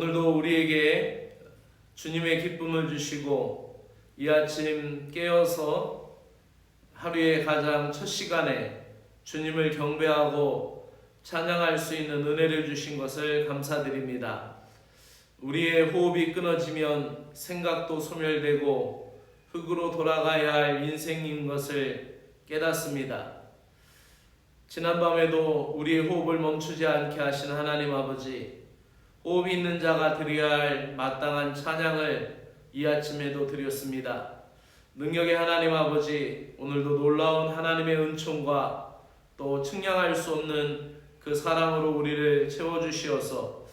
오늘도 우리에게 주님의 기쁨을 주시고 이 아침 깨어서 하루의 가장 첫 시간에 주님을 경배하고 찬양할 수 있는 은혜를 주신 것을 감사드립니다. 우리의 호흡이 끊어지면 생각도 소멸되고 흙으로 돌아가야 할 인생인 것을 깨닫습니다. 지난밤에도 우리의 호흡을 멈추지 않게 하신 하나님 아버지, 호흡이 있는 자가 드려야 할 마땅한 찬양을 이 아침에도 드렸습니다. 능력의 하나님 아버지, 오늘도 놀라운 하나님의 은총과 또 측량할 수 없는 그 사랑으로 우리를 채워주시어서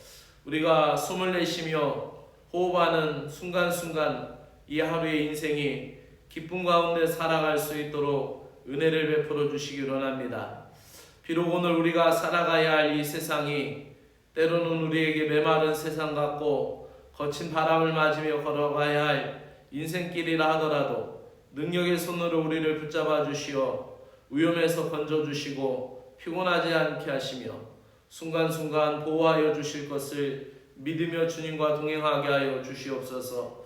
우리가 숨을 내쉬며 호흡하는 순간순간 이 하루의 인생이 기쁨 가운데 살아갈 수 있도록 은혜를 베풀어 주시기 원합니다. 비록 오늘 우리가 살아가야 할 이 세상이 때로는 우리에게 메마른 세상 같고 거친 바람을 맞으며 걸어가야 할 인생길이라 하더라도 능력의 손으로 우리를 붙잡아 주시어 위험에서 건져주시고 피곤하지 않게 하시며 순간순간 보호하여 주실 것을 믿으며 주님과 동행하게 하여 주시옵소서.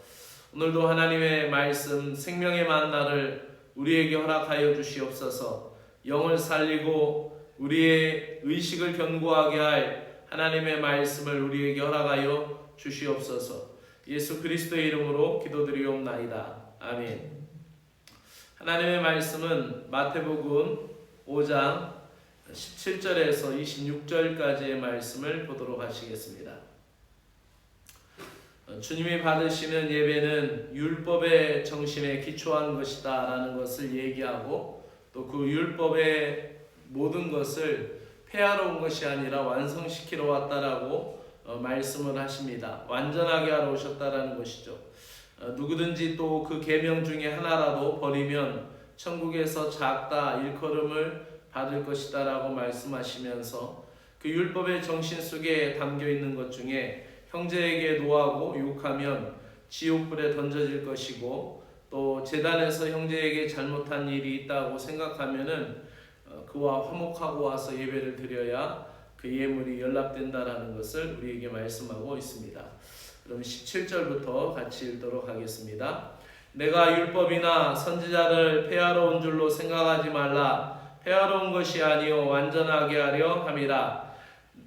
오늘도 하나님의 말씀 생명의 만나를 우리에게 허락하여 주시옵소서. 영을 살리고 우리의 의식을 견고하게 할 하나님의 말씀을 우리에게 허락하여 주시옵소서. 예수 그리스도의 이름으로 기도드리옵나이다. 아멘. 하나님의 말씀은 마태복음 5장 17절에서 26절까지의 말씀을 보도록 하시겠습니다. 주님이 받으시는 예배는 율법의 정신에 기초한 것이다 라는 것을 얘기하고 또 그 율법의 모든 것을 폐하러 온 것이 아니라 완성시키러 왔다라고 말씀을 하십니다. 완전하게 하러 오셨다라는 것이죠. 누구든지 또 그 계명 중에 하나라도 버리면 천국에서 작다 일컬음을 받을 것이다 라고 말씀하시면서 그 율법의 정신 속에 담겨 있는 것 중에 형제에게 노하고 욕하면 지옥불에 던져질 것이고 또 제단에서 형제에게 잘못한 일이 있다고 생각하면은 그와 화목하고 와서 예배를 드려야 그 예물이 연락된다라는 것을 우리에게 말씀하고 있습니다. 그럼 17절부터 같이 읽도록 하겠습니다. 내가 율법이나 선지자를 폐하러 온 줄로 생각하지 말라. 폐하러 온 것이 아니요 완전하게 하려 함이라.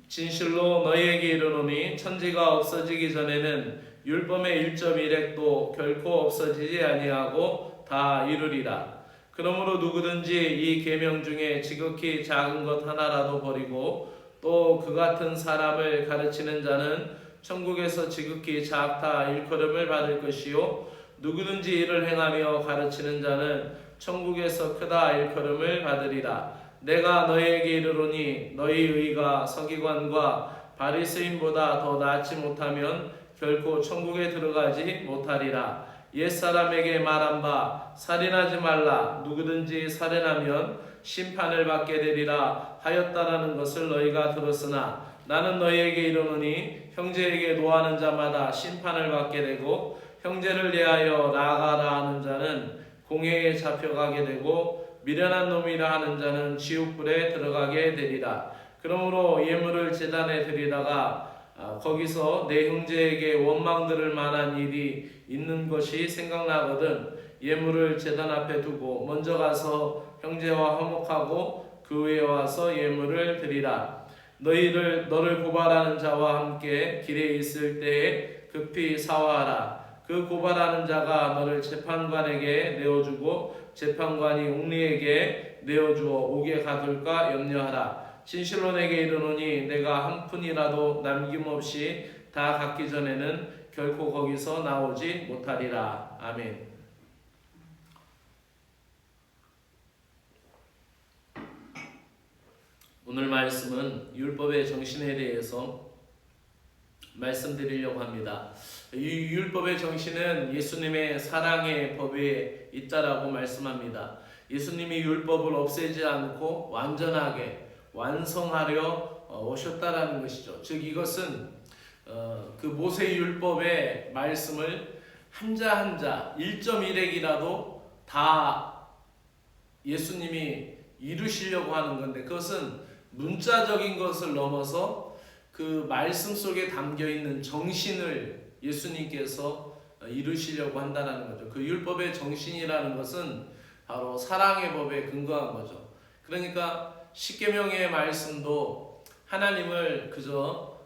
진실로 너희에게 이르노니 천지가 없어지기 전에는 율법의 1.1획도 결코 없어지지 아니하고 다 이루리라. 그러므로 누구든지 이 계명 중에 지극히 작은 것 하나라도 버리고 또 그 같은 사람을 가르치는 자는 천국에서 지극히 작다 일컬음을 받을 것이요 누구든지 이를 행하며 가르치는 자는 천국에서 크다 일컬음을 받으리라. 내가 너희에게 이르노니 너희 의가 서기관과 바리새인보다 더 낫지 못하면 결코 천국에 들어가지 못하리라. 옛사람에게 말한 바 살인하지 말라. 누구든지 살인하면 심판을 받게 되리라 하였다라는 것을 너희가 들었으나 나는 너희에게 이르노니 형제에게 노하는 자마다 심판을 받게 되고 형제를 대하여 나아가라 하는 자는 공회에 잡혀가게 되고 미련한 놈이라 하는 자는 지옥불에 들어가게 되리라. 그러므로 예물을 제단에 드리다가 거기서 내 형제에게 원망 들을 만한 일이 있는 것이 생각나거든 예물을 제단 앞에 두고 먼저 가서 형제와 화목하고 그 후에 와서 예물을 드리라. 너를 고발하는 자와 함께 길에 있을 때에 급히 사화하라. 그 고발하는 자가 너를 재판관에게 내어주고 재판관이 옥리에게 내어주어 옥에 가둘까 염려하라. 진실로 내게 이르노니 내가 한 푼이라도 남김없이 다 갚기 전에는 결코 거기서 나오지 못하리라. 아멘. 오늘 말씀은 율법의 정신에 대해서 말씀드리려고 합니다. 이 율법의 정신은 예수님의 사랑의 법에 있다라고 말씀합니다. 예수님이 율법을 없애지 않고 완전하게 완성하려 오셨다라는 것이죠. 즉 이것은 그 모세 율법의 말씀을 한자 한자 1.1획이라도 다 예수님이 이루시려고 하는 건데 그것은 문자적인 것을 넘어서 그 말씀 속에 담겨 있는 정신을 예수님께서 이루시려고 한다는 거죠. 그 율법의 정신이라는 것은 바로 사랑의 법에 근거한 거죠. 그러니까 십계명의 말씀도 하나님을 그저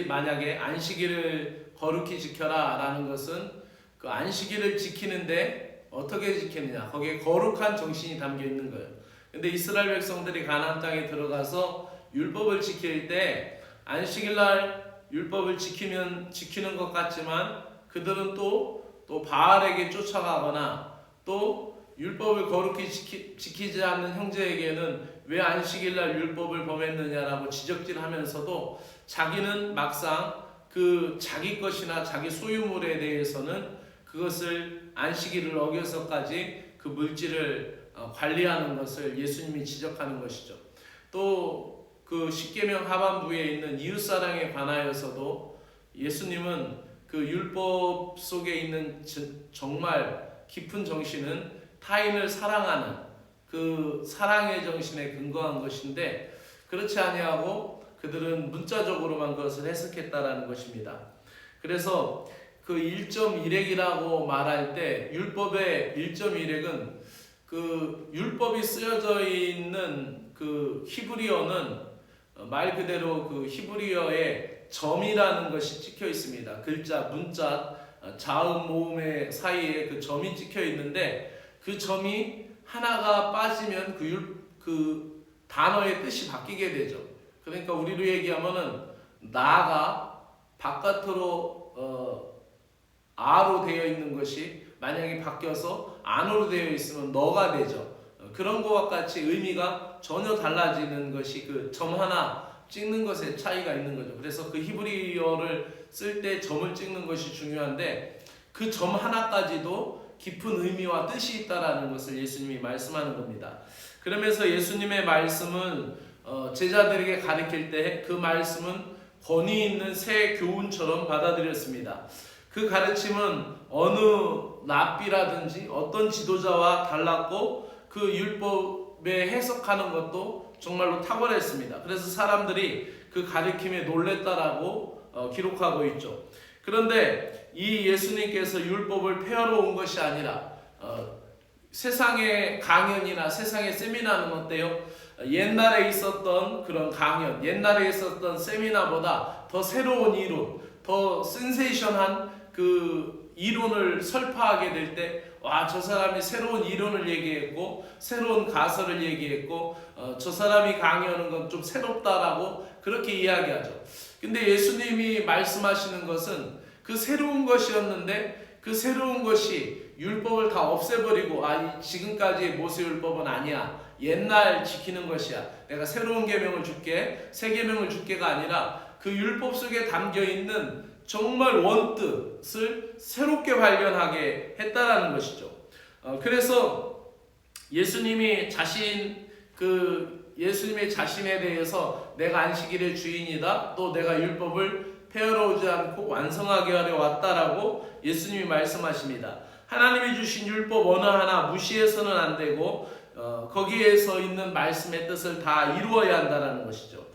만약에 안식일을 거룩히 지켜라라는 것은 그 안식일을 지키는데 어떻게 지키느냐, 거기에 거룩한 정신이 담겨 있는 거예요. 근데 이스라엘 백성들이 가나안 땅에 들어가서 율법을 지킬 때 안식일날 율법을 지키는 것 같지만 그들은 또 바알에게 쫓아가거나 또 율법을 거룩히 지키지 않는 형제에게는 왜 안식일날 율법을 범했느냐라고 지적질하면서도 자기는 막상 그 자기 것이나 자기 소유물에 대해서는 그것을 안식일을 어겨서까지 그 물질을 관리하는 것을 예수님이 지적하는 것이죠. 또 그 십계명 하반부에 있는 이웃사랑에 관하여서도 예수님은 그 율법 속에 있는 정말 깊은 정신은 타인을 사랑하는 그 사랑의 정신에 근거한 것인데 그렇지 아니하고 그들은 문자적으로만 그것을 해석했다라는 것입니다. 그래서 그 1.1핵이라고 말할 때 율법의 1.1핵은 그 율법이 쓰여져 있는 그 히브리어는 말 그대로 그 히브리어에 점이라는 것이 찍혀 있습니다. 글자, 문자, 자음, 모음의 사이에 그 점이 찍혀 있는데 그 점이 하나가 빠지면 그 단어의 뜻이 바뀌게 되죠. 그러니까 우리로 얘기하면은 나가 바깥으로 아로 되어 있는 것이 만약에 바뀌어서 안으로 되어 있으면 너가 되죠. 그런 것과 같이 의미가 전혀 달라지는 것이 그 점 하나 찍는 것에 차이가 있는 거죠. 그래서 그 히브리어를 쓸 때 점을 찍는 것이 중요한데 그 점 하나까지도 깊은 의미와 뜻이 있다라는 것을 예수님이 말씀하는 겁니다. 그러면서 예수님의 말씀은 제자들에게 가르칠 때 그 말씀은 권위 있는 새 교훈처럼 받아들였습니다. 그 가르침은 어느 랍비라든지 어떤 지도자와 달랐고 그 율법에 해석하는 것도 정말로 탁월했습니다. 그래서 사람들이 그 가르침에 놀랬다라고 기록하고 있죠. 그런데 이 예수님께서 율법을 폐하러 온 것이 아니라 세상의 강연이나 세상의 세미나는 어때요? 옛날에 있었던 그런 강연, 옛날에 있었던 세미나보다 더 새로운 이론, 더 센세이션한 그 이론을 설파하게 될 때 와, 저 사람이 새로운 이론을 얘기했고 새로운 가설을 얘기했고 저 사람이 강의하는 건 좀 새롭다라고 그렇게 이야기하죠. 근데 예수님이 말씀하시는 것은 그 새로운 것이었는데 그 새로운 것이 율법을 다 없애버리고 지금까지의 모세율법은 아니야, 옛날 지키는 것이야, 내가 새로운 계명을 줄게, 새 계명을 줄게가 아니라 그 율법 속에 담겨있는 정말 원뜻을 새롭게 발견하게 했다라는 것이죠. 그래서 예수님의 자신에 대해서 내가 안식일의 주인이다, 또 내가 율법을 폐하러 오지 않고 완성하게 하려 왔다라고 예수님이 말씀하십니다. 하나님이 주신 율법 어느 하나 무시해서는 안 되고 거기에서 있는 말씀의 뜻을 다 이루어야 한다는 것이죠.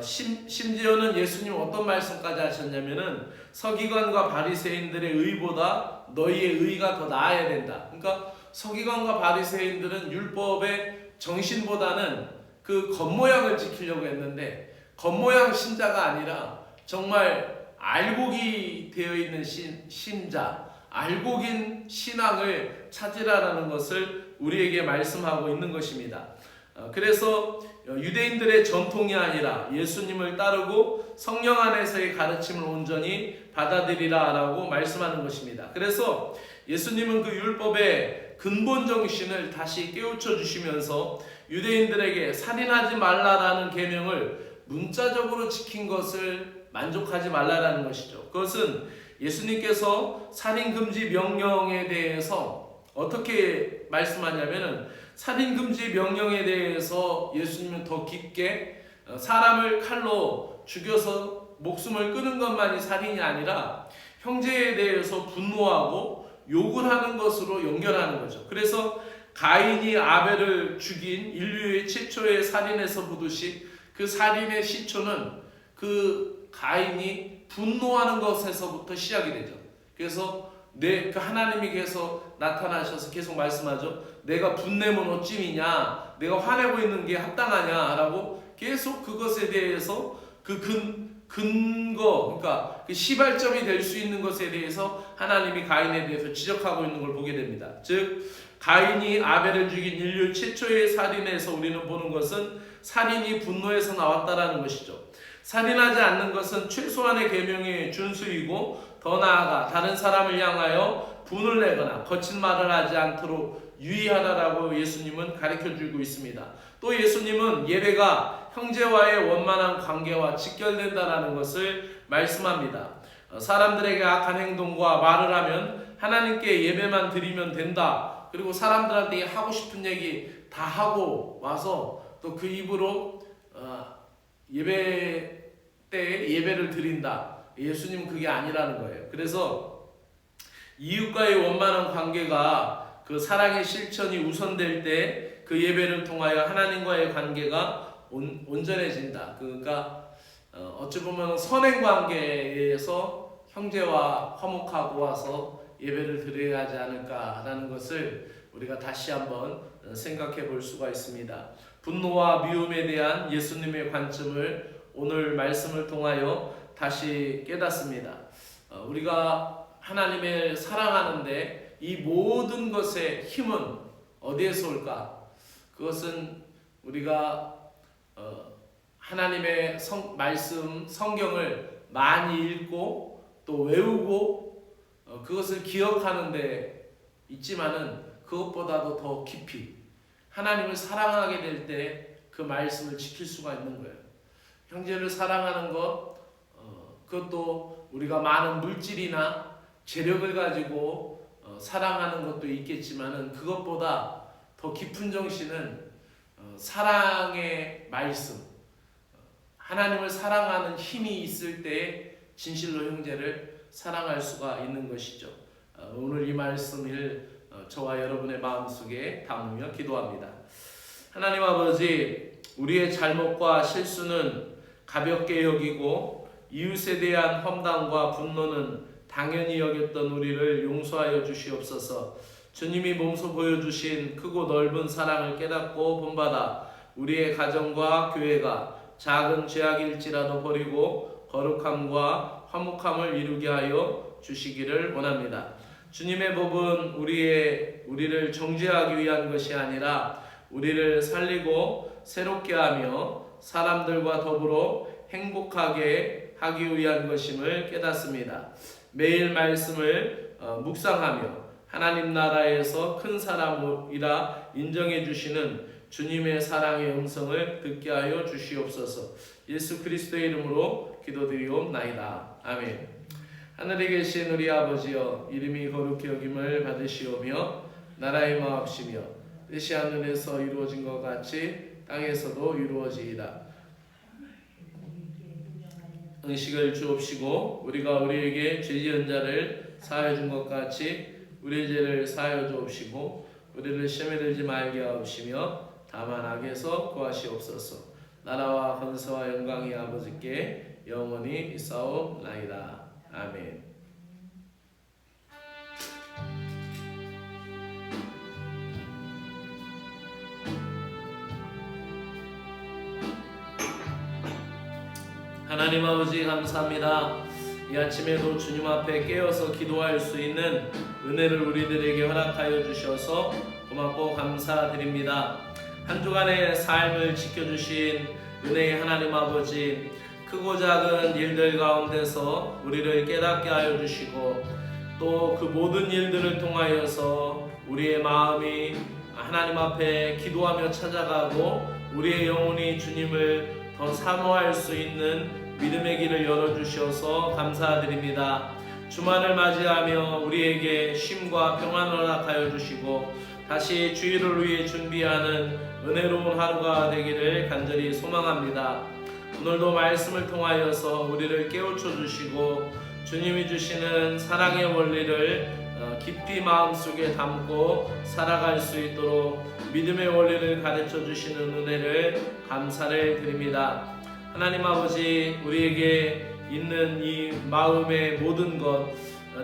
심지어는 예수님 어떤 말씀까지 하셨냐면은 서기관과 바리새인들의 의보다 너희의 의가 더 나아야 된다. 그러니까 서기관과 바리새인들은 율법의 정신보다는 그 겉모양을 지키려고 했는데 겉모양 신자가 아니라 정말 알곡이 되어 있는 신자, 알곡인 신앙을 찾으라는 것을 우리에게 말씀하고 있는 것입니다. 그래서 유대인들의 전통이 아니라 예수님을 따르고 성령 안에서의 가르침을 온전히 받아들이라라고 말씀하는 것입니다. 그래서 예수님은 그 율법의 근본 정신을 다시 깨우쳐 주시면서 유대인들에게 살인하지 말라라는 계명을 문자적으로 지킨 것을 만족하지 말라라는 것이죠. 그것은 예수님께서 살인금지 명령에 대해서 어떻게 말씀하냐면은 살인금지 명령에 대해서 예수님은 더 깊게 사람을 칼로 죽여서 목숨을 끊은 것만이 살인이 아니라 형제에 대해서 분노하고 욕을 하는 것으로 연결하는 거죠. 그래서 가인이 아벨을 죽인 인류의 최초의 살인에서 보듯이 그 살인의 시초는 그 가인이 분노하는 것에서부터 시작이 되죠. 그래서 그 하나님이 계속 나타나셔서 계속 말씀하죠. 내가 분내면 어찌미냐, 내가 화내고 있는 게 합당하냐라고 계속 그것에 대해서 그 근거, 그러니까 그 시발점이 될 수 있는 것에 대해서 하나님이 가인에 대해서 지적하고 있는 걸 보게 됩니다. 즉 가인이 아벨을 죽인 인류 최초의 살인에서 우리는 보는 것은 살인이 분노에서 나왔다라는 것이죠. 살인하지 않는 것은 최소한의 계명의 준수이고 더 나아가 다른 사람을 향하여 분을 내거나 거친 말을 하지 않도록 유의하라라고 예수님은 가르쳐주고 있습니다. 또 예수님은 예배가 형제와의 원만한 관계와 직결된다라는 것을 말씀합니다. 사람들에게 악한 행동과 말을 하면 하나님께 예배만 드리면 된다. 그리고 사람들한테 하고 싶은 얘기 다 하고 와서 또 그 입으로 예배 때 예배를 드린다. 예수님은 그게 아니라는 거예요. 그래서 이웃과의 원만한 관계가 그 사랑의 실천이 우선될 때 그 예배를 통하여 하나님과의 관계가 온전해진다. 그러니까 어찌 보면 선행 관계에서 형제와 화목하고 와서 예배를 드려야 하지 않을까라는 것을 우리가 다시 한번 생각해 볼 수가 있습니다. 분노와 미움에 대한 예수님의 관점을 오늘 말씀을 통하여 다시 깨닫습니다. 우리가 하나님을 사랑하는데 이 모든 것의 힘은 어디에서 올까? 그것은 우리가 하나님의 말씀, 성경을 많이 읽고 또 외우고 그것을 기억하는 데 있지만은 그것보다도 더 깊이 하나님을 사랑하게 될 때 그 말씀을 지킬 수가 있는 거예요. 형제를 사랑하는 것, 그것도 우리가 많은 물질이나 재력을 가지고 사랑하는 것도 있겠지만은 그것보다 더 깊은 정신은 사랑의 말씀, 하나님을 사랑하는 힘이 있을 때 진실로 형제를 사랑할 수가 있는 것이죠. 오늘 이 말씀을 저와 여러분의 마음속에 담으며 기도합니다. 하나님 아버지, 우리의 잘못과 실수는 가볍게 여기고 이웃에 대한 험담과 분노는 당연히 여겼던 우리를 용서하여 주시옵소서. 주님이 몸소 보여주신 크고 넓은 사랑을 깨닫고 본받아 우리의 가정과 교회가 작은 죄악일지라도 버리고 거룩함과 화목함을 이루게 하여 주시기를 원합니다. 주님의 법은 우리를 정죄하기 위한 것이 아니라 우리를 살리고 새롭게 하며 사람들과 더불어 행복하게 하기 위한 것임을 깨닫습니다. 매일 말씀을 묵상하며 하나님 나라에서 큰 사람이라 인정해 주시는 주님의 사랑의 음성을 듣게 하여 주시옵소서. 예수 그리스도의 이름으로 기도드리옵나이다. 아멘. 하늘에 계신 우리 아버지여, 이름이 거룩히 여김을 받으시오며 나라의 마옵시며 뜻이 하늘에서 이루어진 것 같이 땅에서도 이루어지이다. 음식을 주옵시고 우리가 우리에게 죄 지은 자를 사하여 준 것 같이 우리의 죄를 사하여 주옵시고 우리를 시험에 들지 말게 하옵시며 다만 악에서 구하시옵소서. 나라와 권세와 영광이 아버지께 영원히 있사옵나이다. 아멘. 하나님 아버지 감사합니다. 이 아침에도 주님 앞에 깨어서 기도할 수 있는 은혜를 우리들에게 허락하여 주셔서 고맙고 감사드립니다. 한 주간의 삶을 지켜주신 은혜의 하나님 아버지, 크고 작은 일들 가운데서 우리를 깨닫게 하여 주시고 또 그 모든 일들을 통하여서 우리의 마음이 하나님 앞에 기도하며 찾아가고 우리의 영혼이 주님을 더 사모할 수 있는 믿음의 길을 열어주셔서 감사드립니다. 주말을 맞이하며 우리에게 쉼과 평안을 허락하여 주시고 다시 주일을 위해 준비하는 은혜로운 하루가 되기를 간절히 소망합니다. 오늘도 말씀을 통하여서 우리를 깨우쳐 주시고 주님이 주시는 사랑의 원리를 깊이 마음속에 담고 살아갈 수 있도록 믿음의 원리를 가르쳐 주시는 은혜를 감사를 드립니다. 하나님 아버지, 우리에게 있는 이 마음의 모든 것,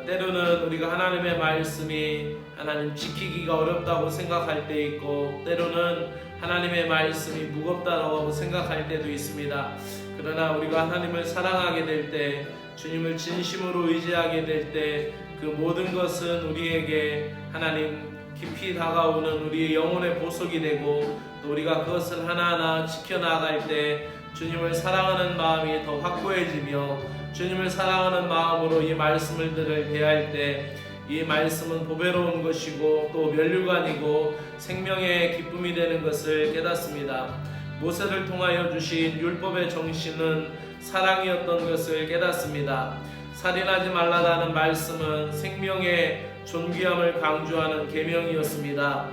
때로는 우리가 하나님의 말씀이 하나님 지키기가 어렵다고 생각할 때 있고, 때로는 하나님의 말씀이 무겁다고 생각할 때도 있습니다. 그러나 우리가 하나님을 사랑하게 될 때, 주님을 진심으로 의지하게 될 때, 그 모든 것은 우리에게 하나님 깊이 다가오는 우리의 영혼의 보석이 되고, 또 우리가 그것을 하나하나 지켜나갈 때 주님을 사랑하는 마음이 더 확고해지며, 주님을 사랑하는 마음으로 이 말씀을 대할 때 이 말씀은 보배로운 것이고 또 면류관이고 생명의 기쁨이 되는 것을 깨닫습니다. 모세를 통하여 주신 율법의 정신은 사랑이었던 것을 깨닫습니다. 살인하지 말라라는 말씀은 생명의 존귀함을 강조하는 계명이었습니다.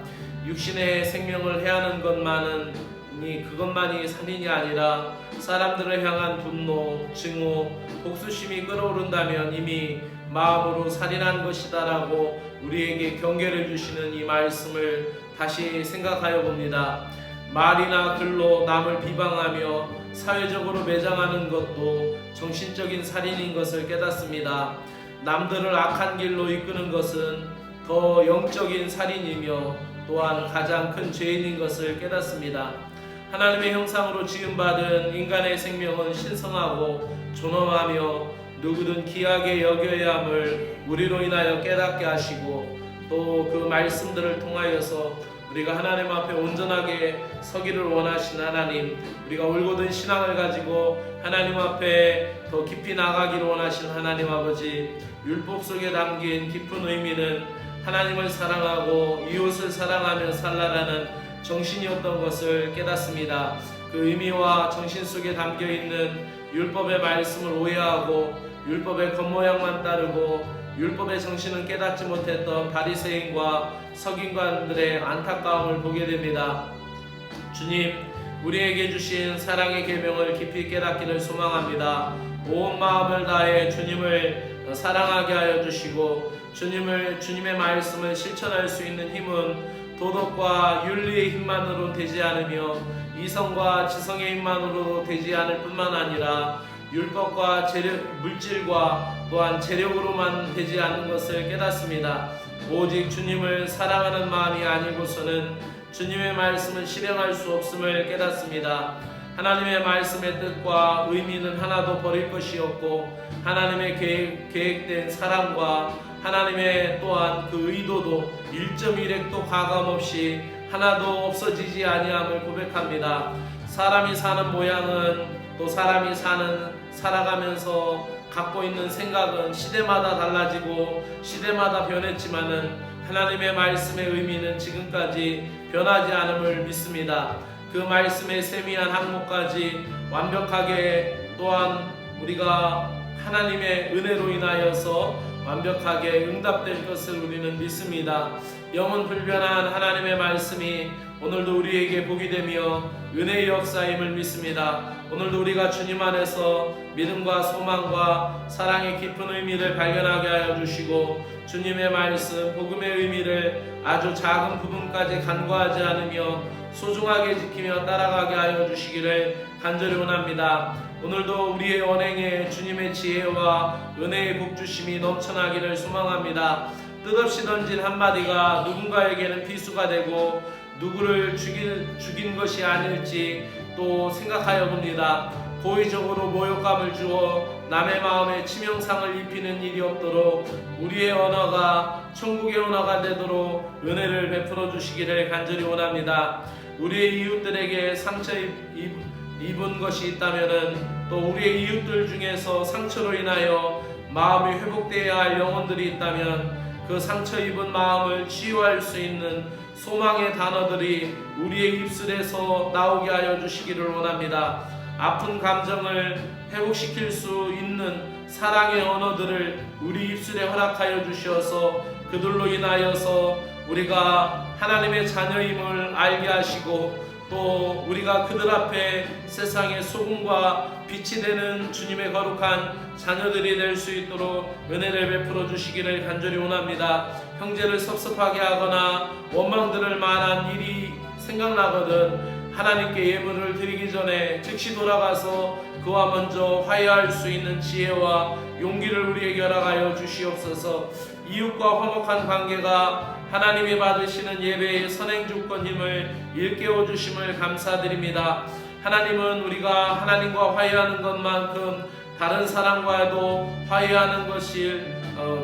육신의 생명을 해하는 그것만이 살인이 아니라 사람들을 향한 분노, 증오, 복수심이 끓어오른다면 이미 마음으로 살인한 것이다라고 우리에게 경계를 주시는 이 말씀을 다시 생각하여 봅니다. 말이나 글로 남을 비방하며 사회적으로 매장하는 것도 정신적인 살인인 것을 깨닫습니다. 남들을 악한 길로 이끄는 것은 더 영적인 살인이며 또한 가장 큰 죄인인 것을 깨닫습니다. 하나님의 형상으로 지음받은 인간의 생명은 신성하고 존엄하며 누구든 귀하게 여겨야 함을 우리로 인하여 깨닫게 하시고, 또 그 말씀들을 통하여서 우리가 하나님 앞에 온전하게 서기를 원하신 하나님, 우리가 올곧은 신앙을 가지고 하나님 앞에 더 깊이 나가기를 원하신 하나님 아버지, 율법 속에 담긴 깊은 의미는 하나님을 사랑하고 이웃을 사랑하며 살라라는 정신이었던 것을 깨닫습니다. 그 의미와 정신 속에 담겨있는 율법의 말씀을 오해하고 율법의 겉모양만 따르고 율법의 정신은 깨닫지 못했던 바리새인과 서기관들의 안타까움을 보게 됩니다. 주님, 우리에게 주신 사랑의 계명을 깊이 깨닫기를 소망합니다. 온 마음을 다해 주님을 사랑하게 하여 주시고, 주님의 말씀을 실천할 수 있는 힘은 도덕과 윤리의 힘만으로 되지 않으며 이성과 지성의 힘만으로 되지 않을 뿐만 아니라 율법과 물질과 또한 재력으로만 되지 않는 것을 깨닫습니다. 오직 주님을 사랑하는 마음이 아니고서는 주님의 말씀을 실행할 수 없음을 깨닫습니다. 하나님의 말씀의 뜻과 의미는 하나도 버릴 것이 없고, 하나님의 계획된 사랑과 하나님의 또한 그 의도도 1.1획도 가감없이 하나도 없어지지 아니함을 고백합니다. 사람이 사는 모양은, 또 사람이 살아가면서 갖고 있는 생각은 시대마다 달라지고 시대마다 변했지만은 하나님의 말씀의 의미는 지금까지 변하지 않음을 믿습니다. 그 말씀의 세미한 항목까지 완벽하게, 또한 우리가 하나님의 은혜로 인하여서 완벽하게 응답될 것을 우리는 믿습니다. 영원 불변한 하나님의 말씀이 오늘도 우리에게 복이 되며 은혜의 역사임을 믿습니다. 오늘도 우리가 주님 안에서 믿음과 소망과 사랑의 깊은 의미를 발견하게 하여 주시고, 주님의 말씀, 복음의 의미를 아주 작은 부분까지 간과하지 않으며 소중하게 지키며 따라가게 하여 주시기를 간절히 원합니다. 오늘도 우리의 언행에 주님의 지혜와 은혜의 복주심이 넘쳐나기를 소망합니다. 뜻없이 던진 한마디가 누군가에게는 비수가 되고 누구를 죽인 것이 아닐지 또 생각하여 봅니다. 고의적으로 모욕감을 주어 남의 마음에 치명상을 입히는 일이 없도록 우리의 언어가 천국의 언어가 되도록 은혜를 베풀어 주시기를 간절히 원합니다. 우리의 이웃들에게 상처 입은 것이 있다면은, 또 우리의 이웃들 중에서 상처로 인하여 마음이 회복되어야 할 영혼들이 있다면 그 상처 입은 마음을 치유할 수 있는 소망의 단어들이 우리의 입술에서 나오게 하여 주시기를 원합니다. 아픈 감정을 회복시킬 수 있는 사랑의 언어들을 우리 입술에 허락하여 주셔서 그들로 인하여서 우리가 하나님의 자녀임을 알게 하시고, 또 우리가 그들 앞에 세상의 소금과 빛이 되는 주님의 거룩한 자녀들이 될 수 있도록 은혜를 베풀어 주시기를 간절히 원합니다. 형제를 섭섭하게 하거나 원망들을 만한 일이 생각나거든 하나님께 예물을 드리기 전에 즉시 돌아가서 그와 먼저 화해할 수 있는 지혜와 용기를 우리에게 허락하여 주시옵소서. 이웃과 화목한 관계가 하나님이 받으시는 예배의 선행주권임을 일깨워 주심을 감사드립니다. 하나님은 우리가 하나님과 화해하는 것만큼 다른 사람과도 화해하는 것이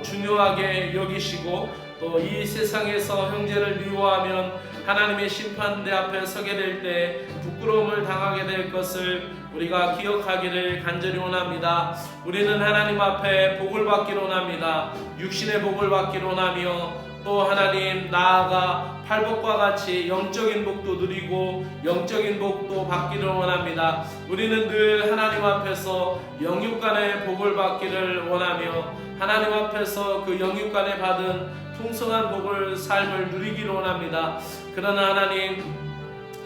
중요하게 여기시고, 또 이 세상에서 형제를 미워하면 하나님의 심판대 앞에 서게 될 때 부끄러움을 당하게 될 것을 우리가 기억하기를 간절히 원합니다. 우리는 하나님 앞에 복을 받기를 원합니다. 육신의 복을 받기를 원하며, 또 하나님 나아가 팔복과 같이 영적인 복도 누리고 영적인 복도 받기를 원합니다. 우리는 늘 하나님 앞에서 영육간의 복을 받기를 원하며, 하나님 앞에서 그 영육간에 받은 풍성한 복을 삶을 누리기를 원합니다. 그러나 하나님,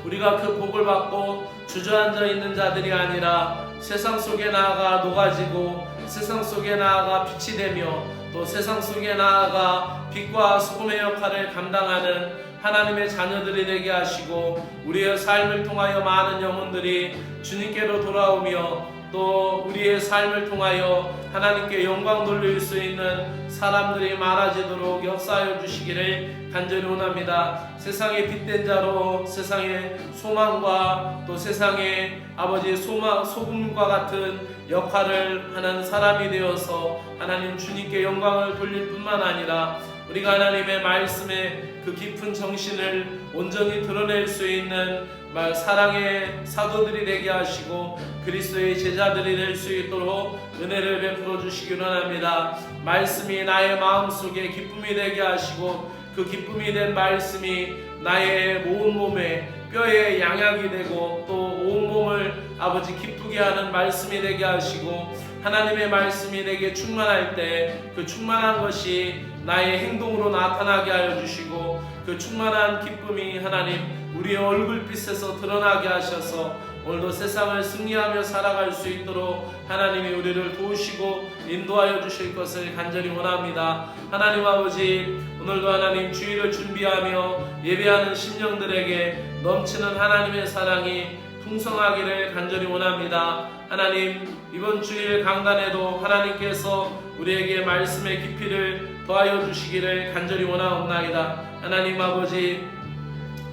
우리가 그 복을 받고 주저앉아 있는 자들이 아니라 세상 속에 나아가 녹아지고 세상 속에 나아가 빛이 되며 또 세상 속에 나아가 빛과 소금의 역할을 감당하는 하나님의 자녀들이 되게 하시고, 우리의 삶을 통하여 많은 영혼들이 주님께로 돌아오며 또 우리의 삶을 통하여 하나님께 영광 돌릴 수 있는 사람들이 많아지도록 역사하여 주시기를 간절히 원합니다. 세상의 빛된 자로 세상의 소망과 또 세상의 아버지의 소금과 같은 역할을 하는 사람이 되어서 하나님 주님께 영광을 돌릴 뿐만 아니라 우리가 하나님의 말씀에 그 깊은 정신을 온전히 드러낼 수 있는 사랑의 사도들이 되게 하시고 그리스도의 제자들이 될 수 있도록 은혜를 베풀어 주시기 원합니다. 말씀이 나의 마음속에 기쁨이 되게 하시고 그 기쁨이 된 말씀이 나의 온 몸에 뼈에 양약이 되고 또 온몸을 아버지 기쁘게 하는 말씀이 되게 하시고, 하나님의 말씀이 내게 충만할 때 그 충만한 것이 나의 행동으로 나타나게 하여 주시고, 그 충만한 기쁨이 하나님 우리의 얼굴빛에서 드러나게 하셔서 오늘도 세상을 승리하며 살아갈 수 있도록 하나님이 우리를 도우시고 인도하여 주실 것을 간절히 원합니다. 하나님 아버지, 오늘도 하나님 주일을 준비하며 예배하는 심령들에게 넘치는 하나님의 사랑이 풍성하기를 간절히 원합니다. 하나님, 이번 주일 강단에도 하나님께서 우리에게 말씀의 깊이를 더하여 주시기를 간절히 원하옵나이다. 하나님 아버지,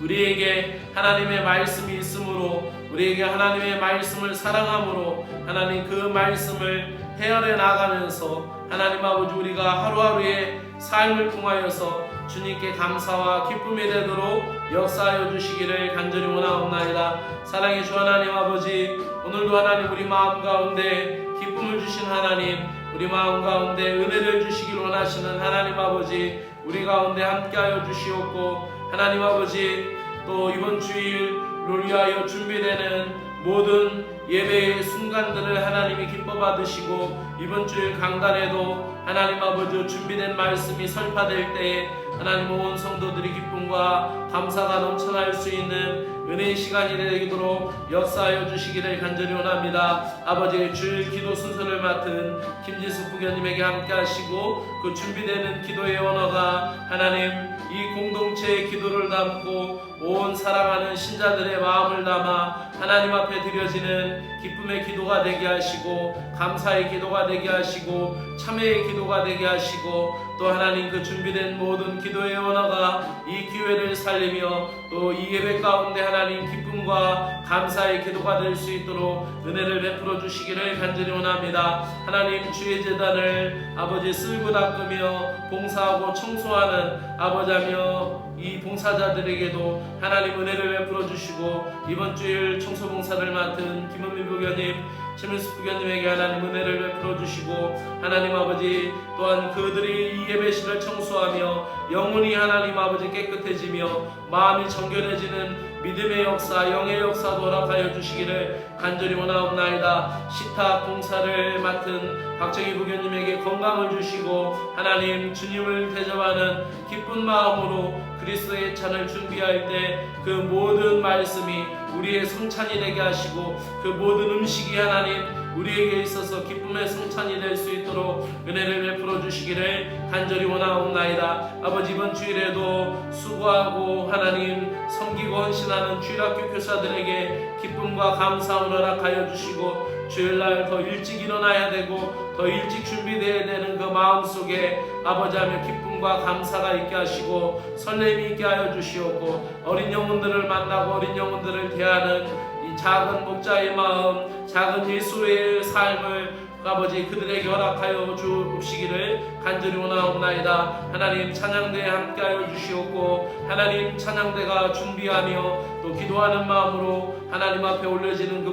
우리에게 하나님의 말씀이 있으므로, 우리에게 하나님의 말씀을 사랑함으로 하나님 그 말씀을 헤아려 나가면서 하나님 아버지 우리가 하루하루의 삶을 통하여서 주님께 감사와 기쁨이 되도록 역사하여 주시기를 간절히 원하옵나이다. 사랑의 주 하나님 아버지, 오늘도 하나님 우리 마음 가운데 기쁨을 주신 하나님, 우리 마음 가운데 은혜를 주시길 원하시는 하나님 아버지, 우리 가운데 함께하여 주시옵고, 하나님 아버지 또 이번 주일을 위하여 준비되는 모든 예배의 순간들을 하나님이 기뻐 받으시고, 이번 주일 강단에도 하나님 아버지 준비된 말씀이 설파될 때에 하나님 온 성도들이 기쁨과 감사가 넘쳐날 수 있는 은혜의 시간이 되도록 역사하여 주시기를 간절히 원합니다. 아버지의 주일 기도 순서를 맡은 김지숙 부교님에게 함께 하시고, 그 준비되는 기도의 언어가 하나님 이 공동체의 기도를 담고 온 사랑하는 신자들의 마음을 담아 하나님 앞에 드려지는 기쁨의 기도가 되게 하시고, 감사의 기도가 되게 하시고, 참회의 기도가 되게 하시고, 또 하나님 그 준비된 모든 기도의 언어가 이 기회를 살리며 또 이 예배 가운데 하나님 기쁨과 감사의 기도가 될 수 있도록 은혜를 베풀어 주시기를 간절히 원합니다. 하나님 주의 제단을 아버지 쓸고 닦으며 봉사하고 청소하는 아버지며 이 봉사자들에게도 하나님 은혜를 베풀어 주시고, 이번 주일 청소 봉사를 맡은 김은미 부교님, 최민수 부교님에게 하나님 은혜를 베풀어 주시고, 하나님 아버지 또한 그들이 이 예배실을 청소하며 영혼이 하나님 아버지 깨끗해지며 마음이 정결해지는 믿음의 역사, 영의 역사도 허락하여 주시기를 간절히 원하옵나이다. 식탁 봉사를 맡은 박정희 부교님에게 건강을 주시고, 하나님 주님을 대접하는 기쁜 마음으로 그리스도의 찬을 준비할 때 그 모든 말씀이 우리의 성찬이 되게 하시고, 그 모든 음식이 하나님 우리에게 있어서 기쁨의 성찬이 될 수 있도록 은혜를 베풀어 주시기를 간절히 원하옵나이다. 아버지, 이번 주일에도 수고하고 하나님 섬기고 헌신하는 주일학교 교사들에게 기쁨과 감사함을 허락하여 주시고, 주일날 더 일찍 일어나야 되고 더 일찍 준비되어야 되는 그 마음속에 아버지 하며 기쁨과 감사가 있게 하시고 설렘이 있게 하여 주시옵고 어린 영혼들을 만나고 어린 영혼들을 대하는 이 작은 목자의 마음, 작은 예수의 삶을 아버지 그들에게 허락하여 주옵시기를 간절히 원하옵나이다. 하나님 찬양대에 함께하여 주시옵고 하나님 찬양대가 준비하며 또 기도하는 마음으로 하나님 앞에 올려지는 그